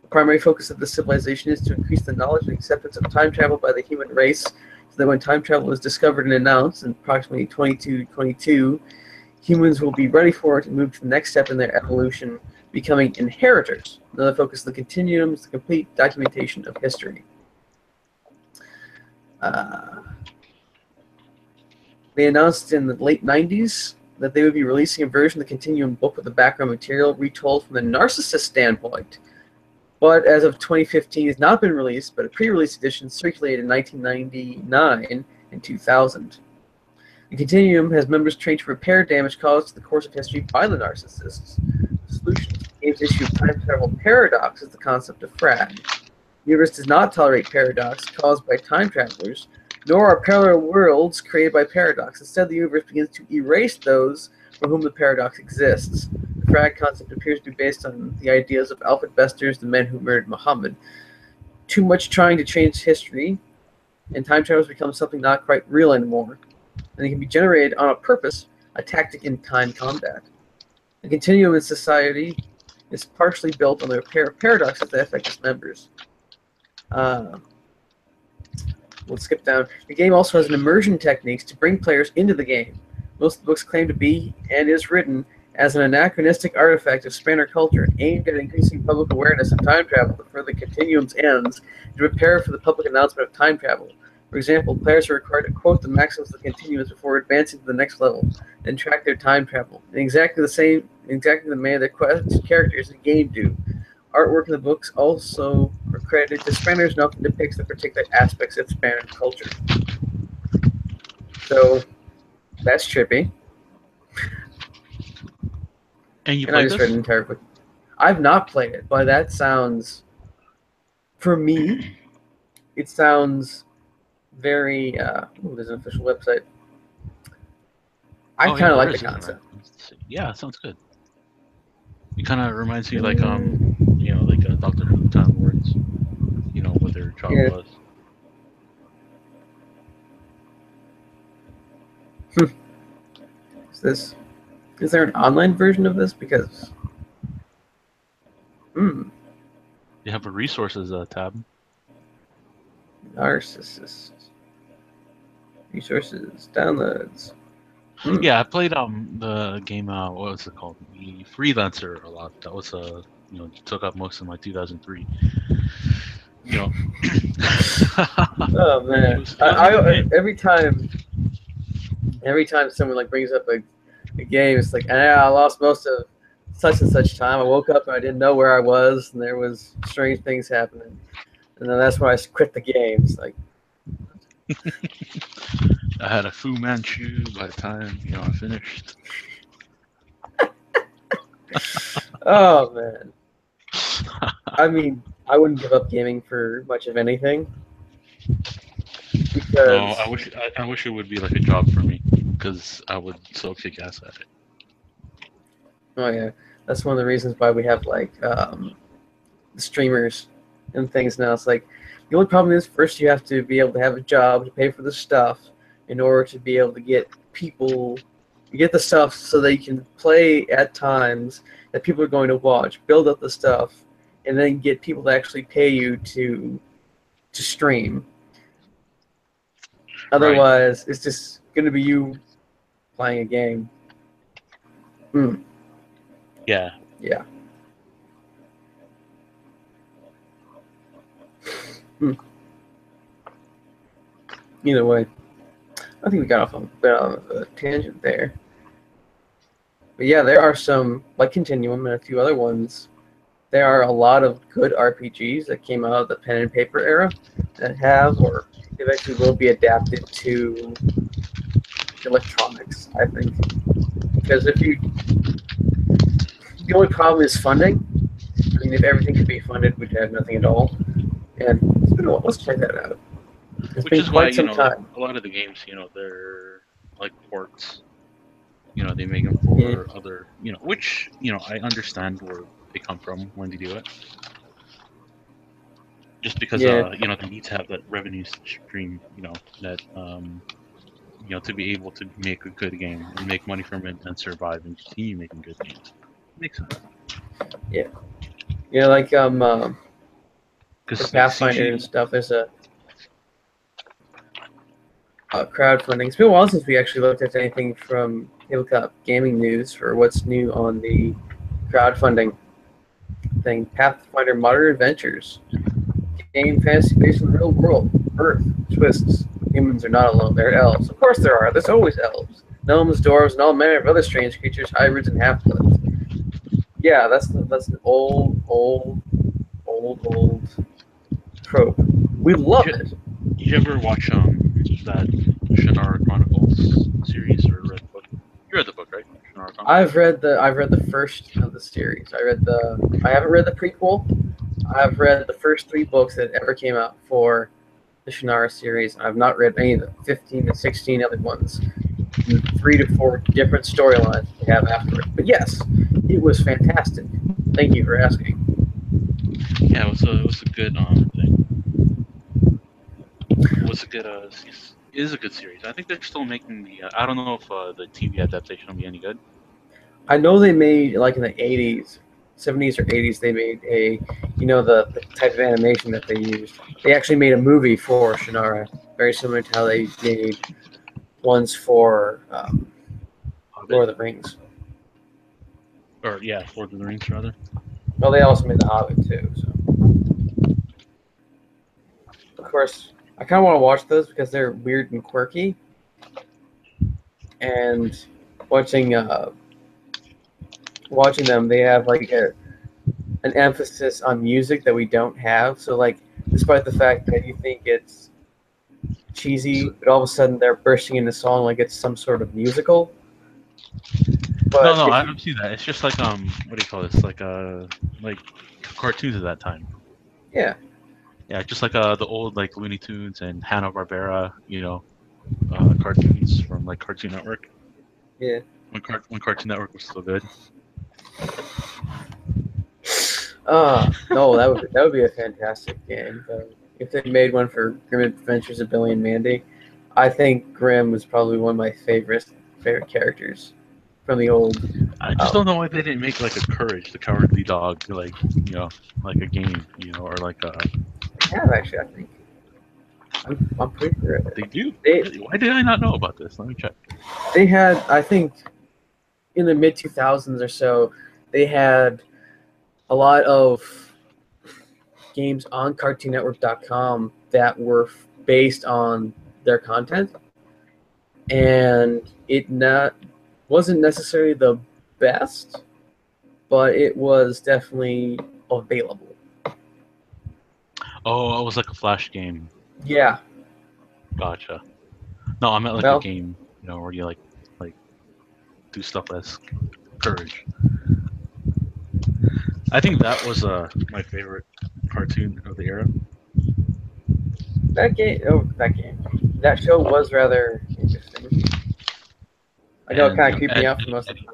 The primary focus of this civilization is to increase the knowledge and acceptance of time travel by the human race, so that when time travel is discovered and announced in approximately 2222, humans will be ready for it and move to the next step in their evolution, becoming inheritors. Another focus of the Continuum is the complete documentation of history. They announced in the late 90s that they would be releasing a version of the Continuum book with the background material retold from the narcissist standpoint. But as of 2015, it's not been released, but a pre-release edition circulated in 1999 and 2000. The Continuum has members trained to repair damage caused to the course of history by the narcissists. The solution to the game's issue of time travel paradox is the concept of frag. The universe does not tolerate paradox caused by time travelers, nor are parallel worlds created by paradox. Instead, the universe begins to erase those for whom the paradox exists. The frag concept appears to be based on the ideas of Alfred Bester's The Men Who Murdered Muhammad. Too much trying to change history, and time travel has become something not quite real anymore, and it can be generated on a purpose, a tactic in time combat. The Continuum in society is partially built on the repair of paradoxes that affect its members. We'll skip down. The game also has an immersion techniques to bring players into the game. Most of the books claim to be, and is written, as an anachronistic artifact of Spanner culture aimed at increasing public awareness of time travel to further Continuum's ends and to prepare for the public announcement of time travel. For example, players are required to quote the maxims of the Continuums before advancing to the next level, and track their time travel in exactly the manner that characters in the game do. Artwork in the books also are credited to Spanners and often depicts the particular aspects of Spanner culture. So, that's trippy. And you And I played just read an this? entire book. I've not played it, but that sounds, for me, it sounds very, there's an official website. I Oh yeah, kind of there like the is, isn't there? concept. Yeah, it sounds good. It kind of reminds me like like Doctor Who Time Lords. What their job Yeah. was. Is there an online version of this? Because, They have a resources tab. narcissists, resources, downloads. Yeah, I played the game. What was it called? The Freelancer a lot. That was took up most of my 2003. Oh it man, was it was a good game. every time someone like brings up a game, it's like, I lost most of such and such time. I woke up and I didn't know where I was, and there was strange things happening, and then that's when I quit the game. It's like, I had a Fu Manchu by the time I finished. oh man. I mean, I wouldn't give up gaming for much of anything No, because, I wish it would be like a job for me because I would so kick ass at it. oh yeah, that's one of the reasons why we have like streamers and things now. It's like the only problem is first you have to be able to have a job to pay for the stuff in order to be able to get people get the stuff so that you can play at times that people are going to watch, build up the stuff, and then get people to actually pay you to stream. Right. Otherwise, it's just going to be you playing a game. Yeah. Yeah. Either way, I think we got off on a bit of a tangent there. But yeah, there are some, like Continuum and a few other ones. There are a lot of good RPGs that came out of the pen and paper era that have or eventually will be adapted to electronics, I think. Because the only problem is funding. I mean, if everything could be funded, we'd have nothing at all. And it's been a while. Let's check that out. It's Which been is why quite some time. a lot of the games, they're like ports. They make them Yeah, for other, which I understand where they come from when they do it. Just because yeah, they need to have that revenue stream, that to be able to make a good game and make money from it and survive and continue making good games. Makes sense. yeah. Like for Because like Pathfinder and CG, stuff, there's a crowdfunding. It's been a while since we actually looked at anything from tabletop gaming news for what's new on the crowdfunding thing. Pathfinder Modern Adventures. Game fantasy based on the real world. Earth. Twists. Humans are not alone. They're elves. Of course there are. There's always elves. Gnomes, dwarves, and all manner of other strange creatures, hybrids, and half-bloods. Yeah, that's an old trope. We love did it. you ever watch that Shannara Chronicles series or read the book? You read the book, right? Shannara Chronicles. I've read the first of the series. I haven't read the prequel. I've read the first 3 books that ever came out for the Shannara series. I've not read any of the 15 to 16 other ones. 3 to 4 different storylines they have after it. But yes, it was fantastic. Thank you for asking. Yeah, it was a good thing. It was a good it is a good series. I think they're still making the. I don't know if the TV adaptation will be any good. I know they made, like in the 80s, 70s or 80s, they made the type of animation that they used. They actually made a movie for Shannara, very similar to how they made ones for Hobbit, Lord of the Rings. or yeah, Lord of the Rings rather. Well, they also made The Hobbit too. So, of course, I kind of want to watch those because they're weird and quirky. And watching watching them, they have like an emphasis on music that we don't have. So, like, despite the fact that you think it's cheesy, So, but all of a sudden they're bursting into song like it's some sort of musical. no, But no, if you, I've seen that. It's just like what do you call this? Like cartoons at that time. yeah, Yeah, just like the old like Looney Tunes and Hanna Barbera, cartoons from like Cartoon Network yeah. when Cartoon Network was still good. No, that would be a fantastic game. If they made one for Grim Adventures of Billy and Mandy, I think Grim was probably one of my favorite characters from the old. I just don't know why they didn't make like a Courage, the Cowardly Dog, like a game, or like a. They have actually, I think. I'm pretty sure of it. They do They really. Why did I not know about this? Let me check. they had, I think, in the mid 2000s or so, they had a lot of games on CartoonNetwork.com that were based on their content, and it not wasn't necessarily the best, but it was definitely available. Oh, it was like a Flash game. Yeah. Gotcha. No, I meant like a Well, game, where you like do stuff as Courage. I think that was my favorite cartoon of the era. that show was rather interesting. I know it And kind of creeped me out for most of Eddie.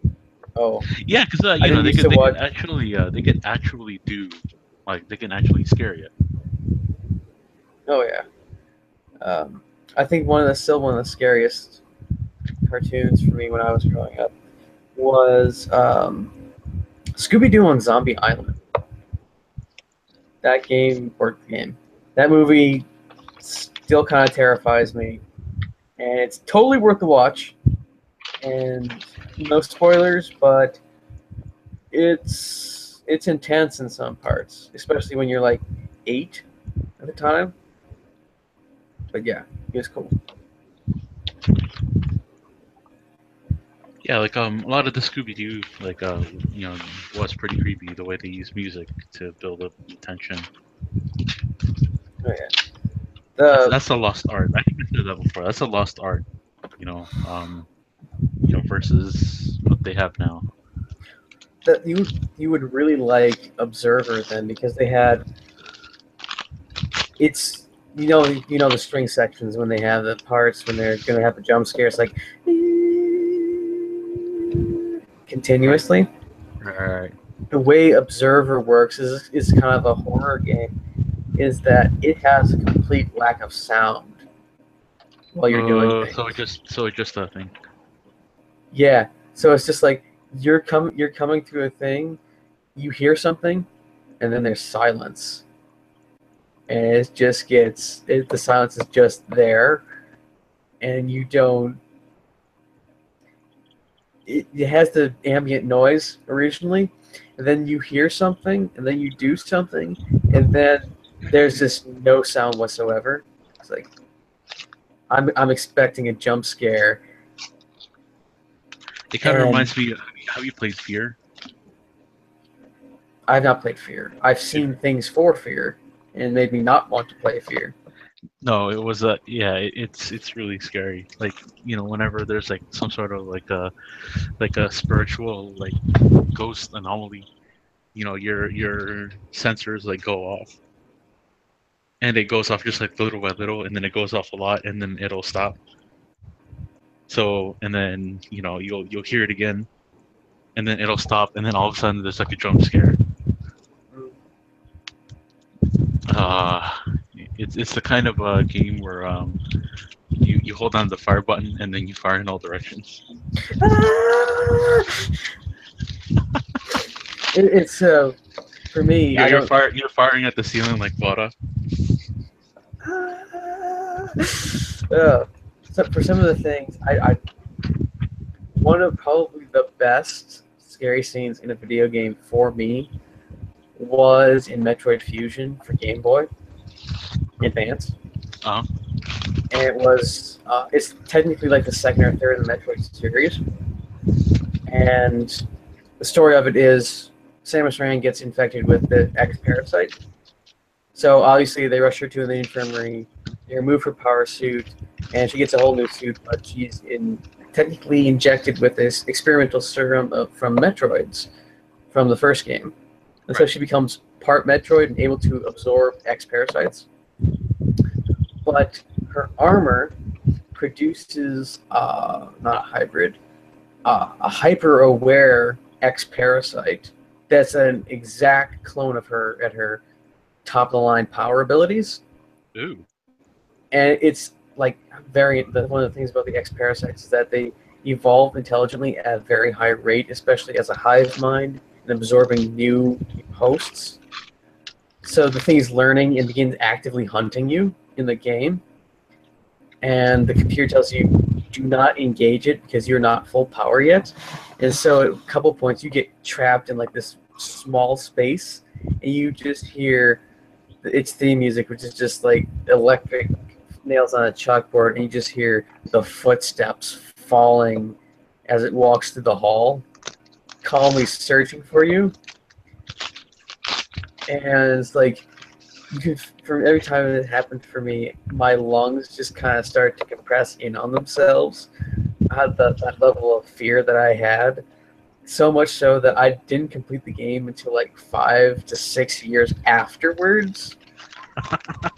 it. Oh, Yeah, because I didn't used to they watch. could actually do like they can actually scare you. Oh yeah. Um, I think one of the scariest cartoons for me when I was growing up was Scooby Doo on Zombie Island. That game, or game, that movie still kind of terrifies me, and it's totally worth the watch. And no spoilers, but it's intense in some parts, especially when you're like 8 at the time. But yeah, it was cool. Yeah, like a lot of the Scooby Doo, like you know, was pretty creepy the way they use music to build up the tension. Oh yeah. The That's a lost art. I think I said that before. That's a lost art. You know, versus what they have now. that you would really like Observer then because they had it's you know the string sections when they have the parts when they're gonna have the jump scares like Right, continuously. right. The way Observer works is kind of a horror game. Is that it has a complete lack of sound while you're doing things. So it just a thing. Yeah, so it's just like you're coming through a thing, you hear something, and then there's silence, and it just the silence is just there, and you don't. It has the ambient noise originally, and then you hear something, and then you do something, and then there's just no sound whatsoever. It's like I'm expecting a jump scare, It kind of and reminds me. Have you played Fear? I've not played Fear. I've It, seen things for Fear, and made me not want to play Fear. no, it was a yeah. It's really scary. Like whenever there's like some sort of like a spiritual like ghost anomaly, your sensors like go off, and it goes off just like little by little, and then it goes off a lot, and then it'll stop. So and then you'll hear it again, and then it'll stop, and then all of a sudden there's like a jump scare. Uh, it's the kind of game where you hold down the fire button and then you fire in all directions. It's for me. I don't. You're firing at the ceiling like Vora. So for some of the things, I one of probably the best scary scenes in a video game for me was in Metroid Fusion for Game Boy Advance, Uh, and it's technically like the second or third in the Metroid series, and the story of it is Samus Aran gets infected with the X parasite. So obviously they rush her to the infirmary, they remove her power suit, and she gets a whole new suit, but technically injected with this experimental serum from Metroids from the first game. And so right. she becomes part Metroid and able to absorb X parasites. But her armor produces not a hybrid, a hyper aware X parasite that's an exact clone of her at her top of the line power abilities. Ooh. And it's like one of the things about the X parasites is that they evolve intelligently at a very high rate, especially as a hive mind and absorbing new hosts. So the thing is learning and begins actively hunting you in the game, and the computer tells you do not engage it because you're not full power yet. And so at a couple points you get trapped in like this small space, and you just hear its theme music, which is just like electric nails on a chalkboard, and you just hear the footsteps falling as it walks through the hall, calmly searching for you. And it's like for every time it happened for me, my lungs just kind of start to compress in on themselves. I had that level of fear that I had, so much so that I didn't complete the game until like 5 to 6 years afterwards.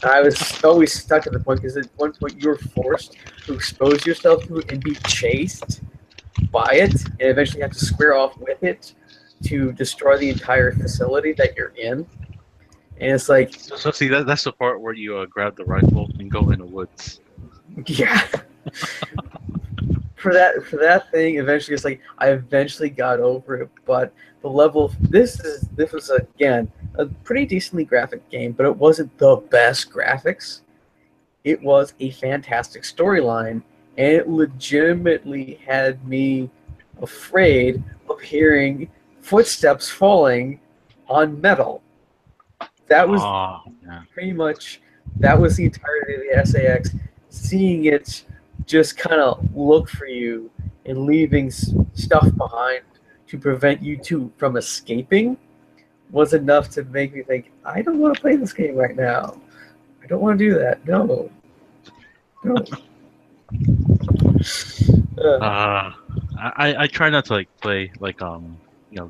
I was always stuck at the point because at one point you were forced to expose yourself to it and be chased by it, and eventually have to square off with it to destroy the entire facility that you're in. And it's like, So see that's the part where you grab the rifle and go in the woods. yeah. For that thing, eventually it's like I eventually got over it, but the level of, this was again a pretty decently graphic game, but it wasn't the best graphics. It was a fantastic storyline, and it legitimately had me afraid of hearing footsteps falling on metal. That was Oh, yeah. pretty much that was the entirety of the SAX. Seeing it just kind of look for you and leaving stuff behind to prevent you from escaping was enough to make me think, I don't want to play this game right now. I don't want to do that. No. No. I try not to like play like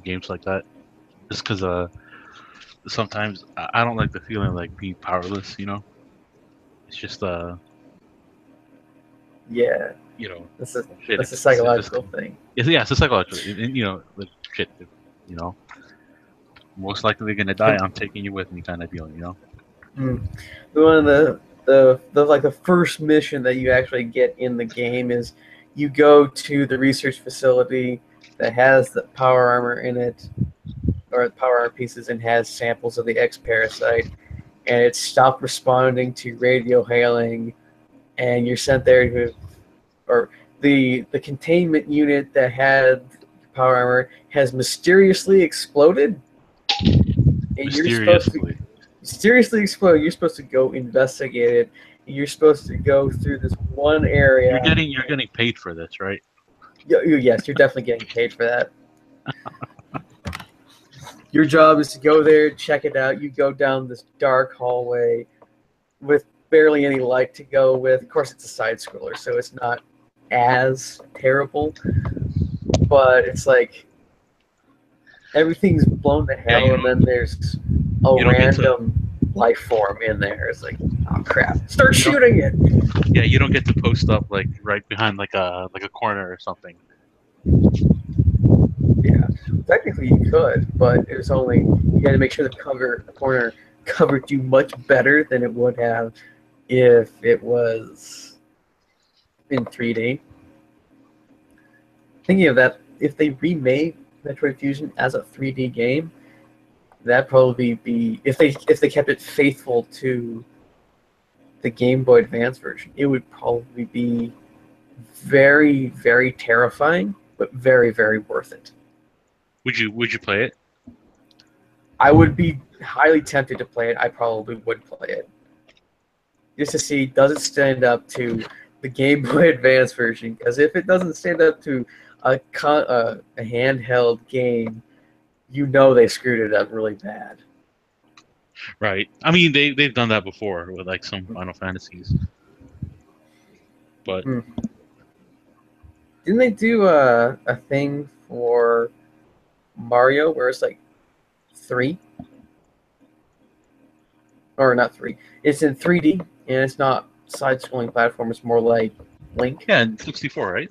games like that just because sometimes I don't like the feeling of like being powerless. It's just Yeah. you know That's a shit that's a if this psychological thing. it's a psychological like shit if, you know most likely they're gonna die. I'm taking you with me kind of feeling. Mm. One of the like the first mission that you actually get in the game is you go to the research facility that has the power armor in it, or the power armor pieces, and has samples of the X parasite, and it stopped responding to radio hailing, and you're sent there to, or the containment unit that had power armor has mysteriously exploded, and you're supposed to Mysteriously. seriously explode. You're supposed to go investigate it. You're supposed to go through this one You're area. getting paid for this, right? Yes, you're definitely getting paid for that. Your job is to go there, check it out. You go down this dark hallway with barely any light to go with. Of course, it's a side scroller, so it's not as terrible. But it's like everything's blown to Yeah, hell, and then there's a you don't get to random life form in there. It's like, oh crap! Start you don't shooting it. yeah you don't get to post up like right behind like a corner or something. Yeah, technically you could, but it was only you got to make sure the corner covered you much better than it would have if it was in 3D. Thinking of that, if they remade Metroid Fusion as a 3D game, that'd probably be if they kept it faithful to the Game Boy Advance version, it would probably be very, very terrifying, but very, very worth it. Would you play it? I would be highly tempted to play it. I probably would play it just to see does it stand up to the Game Boy Advance version. Because if it doesn't stand up to a handheld game, you know they screwed it up really bad. Right. I mean, they've done that before with like some Final Fantasies, but Didn't they do a thing for Mario where it's like 3? Or not 3. It's in 3D, and it's not side-scrolling platform. It's more like Link. yeah, 64, right?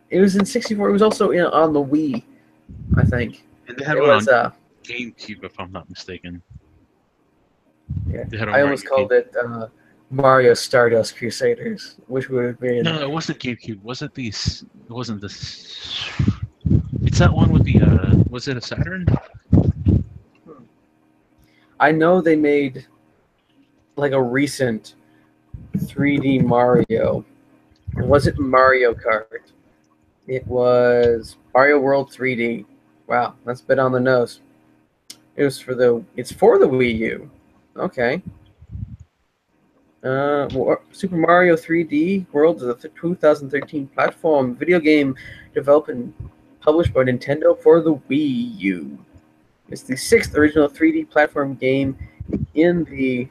It was in 64. It was also on the Wii, I think. And they had It one was, on GameCube, if I'm not mistaken. yeah. They had I one almost on called it Mario Stardust Crusaders, which would have been. No, it wasn't GameCube. Was it these? It wasn't this. It's that one with the. Was it a Saturn? I know they made like a recent 3D Mario. It wasn't Mario Kart. It was Mario World 3D. Wow, that's a bit on the nose. It's for the Wii U. Okay. Super Mario 3D World is a 2013 platform video game developed and published by Nintendo for the Wii U. It's the 6th original 3D platform game in the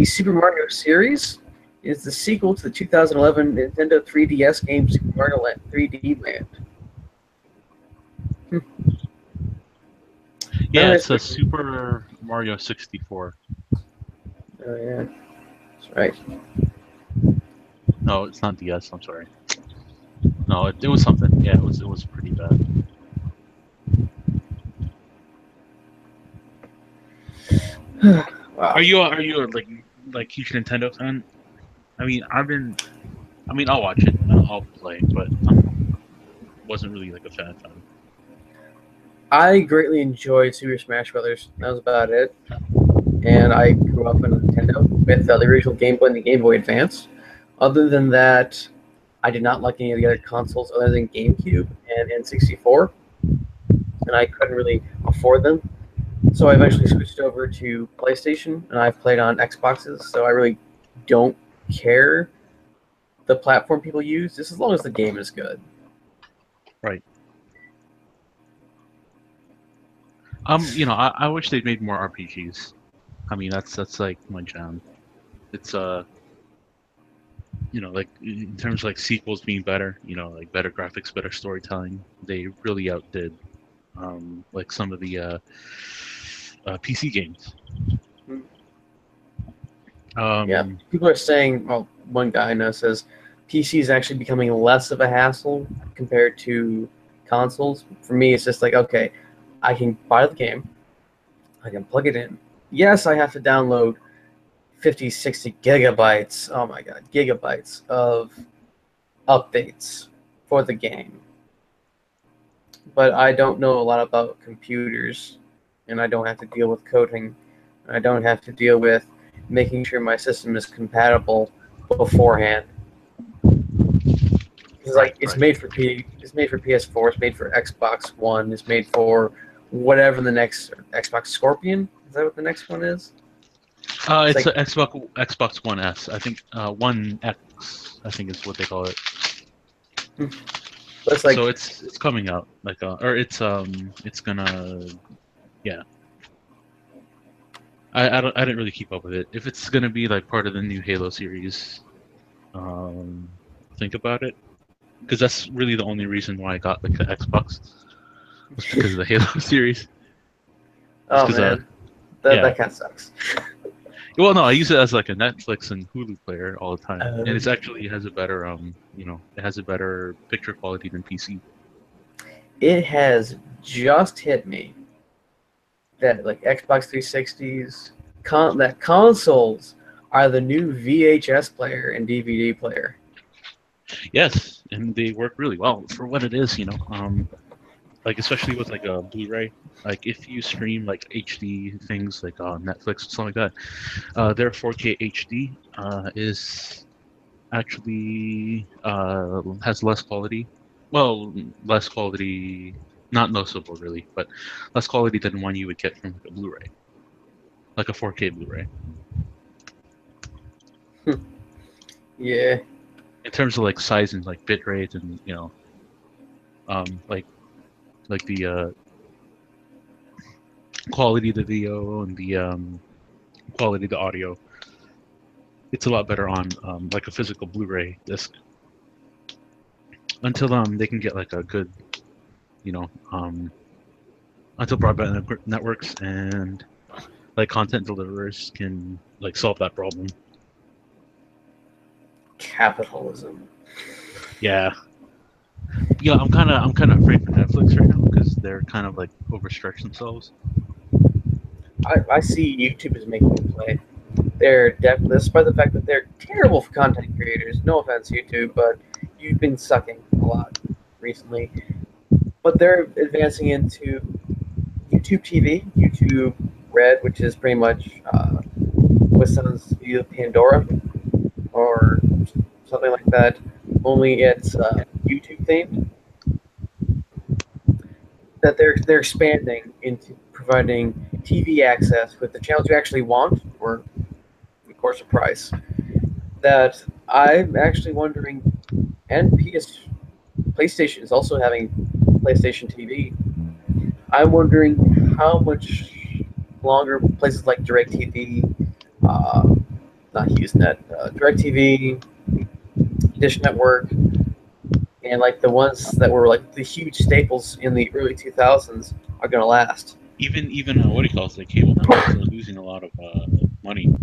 Super Mario series. It's the sequel to the 2011 Nintendo 3DS game Super Mario Land 3D Land. Yeah, it's a Super Mario 64. Oh yeah, that's right. No, it's not DS. I'm sorry. No, it was something. Yeah, it was pretty bad. Wow. Are you a like huge Nintendo fan? I mean, I'll watch it. I'll play, but I wasn't really like a fan. I greatly enjoyed Super Smash Brothers. That was about it. And I grew up on Nintendo with the original Game Boy and the Game Boy Advance. Other than that, I did not like any of the other consoles other than GameCube and N64, and I couldn't really afford them. So I eventually switched over to PlayStation, and I've played on Xboxes. So I really don't care the platform people use, just as long as the game is good. Right. I wish they'd made more RPGs. I mean, that's like my jam. It's like in terms of like sequels being better, like better graphics, better storytelling, they really outdid like some of the PC games. Yeah, people are saying. Well, one guy I know says PC is actually becoming less of a hassle compared to consoles. For me, it's just like, okay, I can buy the game, I can plug it in. Yes, I have to download 50, 60 gigabytes. Oh my god, gigabytes of updates for the game. But I don't know a lot about computers, and I don't have to deal with coding. I don't have to deal with making sure my system is compatible beforehand. It's like it's made for it's made for PS4, it's made for Xbox One, it's made for whatever the next Xbox Scorpion. Is that what the next one is? It's like, Xbox One S. I think One X. I think is what they call it. It's like, so it's coming out or it's gonna, yeah. I didn't really keep up with it. If it's gonna be like part of the new Halo series, think about it, because that's really the only reason why I got like the Xbox, was because of the Halo series. Oh man, that kind of sucks. Well, no, I use it as like a Netflix and Hulu player all the time, and it has a better it has a better picture quality than PC. It has just hit me that like Xbox 360s, that consoles are the new VHS player and DVD player. Yes, and they work really well for what it is, like especially with like a Blu-ray. Like if you stream like HD things like on Netflix or something like that, their 4K HD is actually has less quality. Well, less quality, not noticeable really, but less quality than one you would get from like a Blu-ray, like a 4K Blu-ray. Yeah. In terms of like size and like bit rate and like the quality of the video and the quality of the audio, it's a lot better on like a physical Blu-ray disc. Until they can get like a good, until broadband networks and like content deliverers can like solve that problem. Capitalism. Yeah. I'm kind of afraid for Netflix right now because they're kind of like overstretched themselves. I see YouTube is making a play. They're definitely, despite the fact that they're terrible for content creators. No offense, YouTube, but you've been sucking a lot recently. But they're advancing into YouTube TV, YouTube Red, which is pretty much Wisdom's view of Pandora, or something like that. Only it's YouTube themed. That they're expanding into providing TV access with the channels you actually want, or of course a price. That I'm actually wondering, and PlayStation is also having PlayStation TV. I'm wondering how much longer places like DirecTV, not HughesNet, DirecTV, Dish Network, and like the ones that were like the huge staples in the early 2000s are going to last. Even what do you call it, like cable networks are losing a lot of money.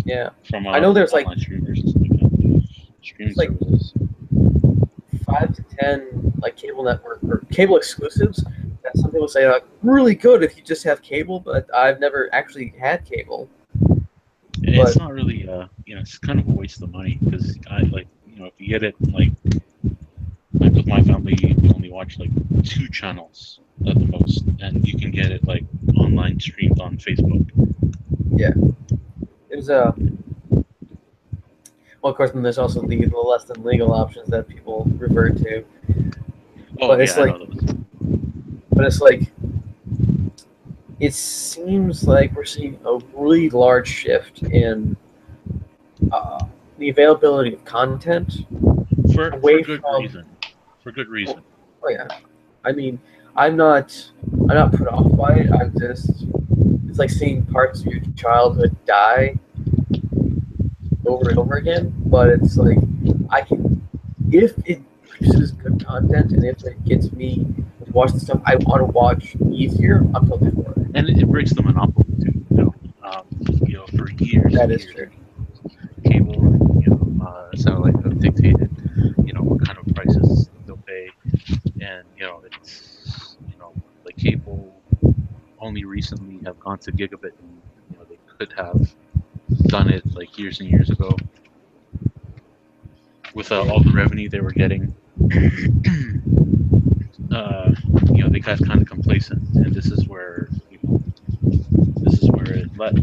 Yeah, from I know there's like streamers and stuff like that. Streaming services. 5 to 10 like cable network or cable exclusives that some people say are really good if you just have cable, but I've never actually had cable. It's not really it's kind of a waste of money because I like if you get it like with my family, we only watch like 2 channels at the most, and you can get it like online streamed on Facebook. Yeah, there's a well, of course, then there's also the less than legal options that people revert to. Oh, but it's yeah, like, but it's like, it seems like we're seeing a really large shift in the availability of content For away good from. reason. For good Oh, reason. oh yeah, I mean, I'm not put off by it. I'm just it's like seeing parts of your childhood die over and over again. But it's like I can if it produces good content and if it gets me to watch the stuff I want to watch easier, I'm totally for it. And it breaks the monopoly too. For years That and is years true. and cable, satellite have dictated, what kind of prices they'll pay, and it's like cable only recently have gone to gigabit, and they could have done it like years and years ago with all the revenue they were getting. uh, they got kind of complacent, and this is where it led,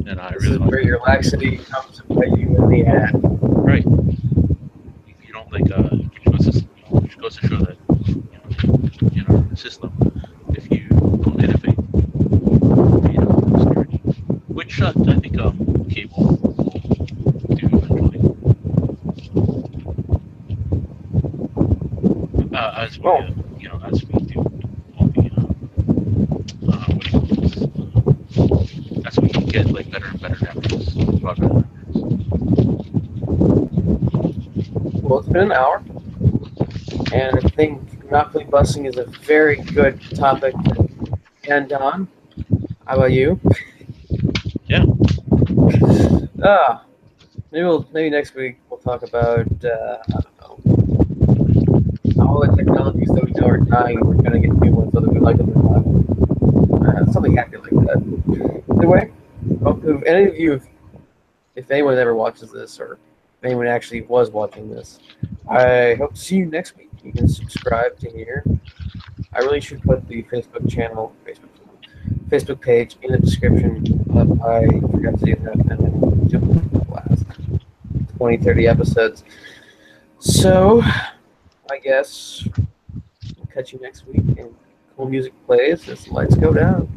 and I This really is don't where like your it. laxity comes to bite you in the ass. Right. You don't like which goes to show that in our system, if you don't innovate, obscurity, which I think cable will do eventually, Oh, as we do all the what do you call this? As we get like better and better networks, broadband networks. well, it's been an hour, and I think monopoly busting is a very good topic to end on. How about you? Yeah. Ah, maybe next week we'll talk about I don't know all the technologies that we know are dying. We're gonna get new ones, whether we like them or not. Something happy like that. Either way, hope if any of you, if anyone ever watches this, or if anyone actually was watching this, I hope to see you next week. You can subscribe to here. I really should put the Facebook page in the description, but I forgot to do that, and then took the last 20, 30 episodes. So, I guess we'll catch you next week, and cool music plays as the lights go down.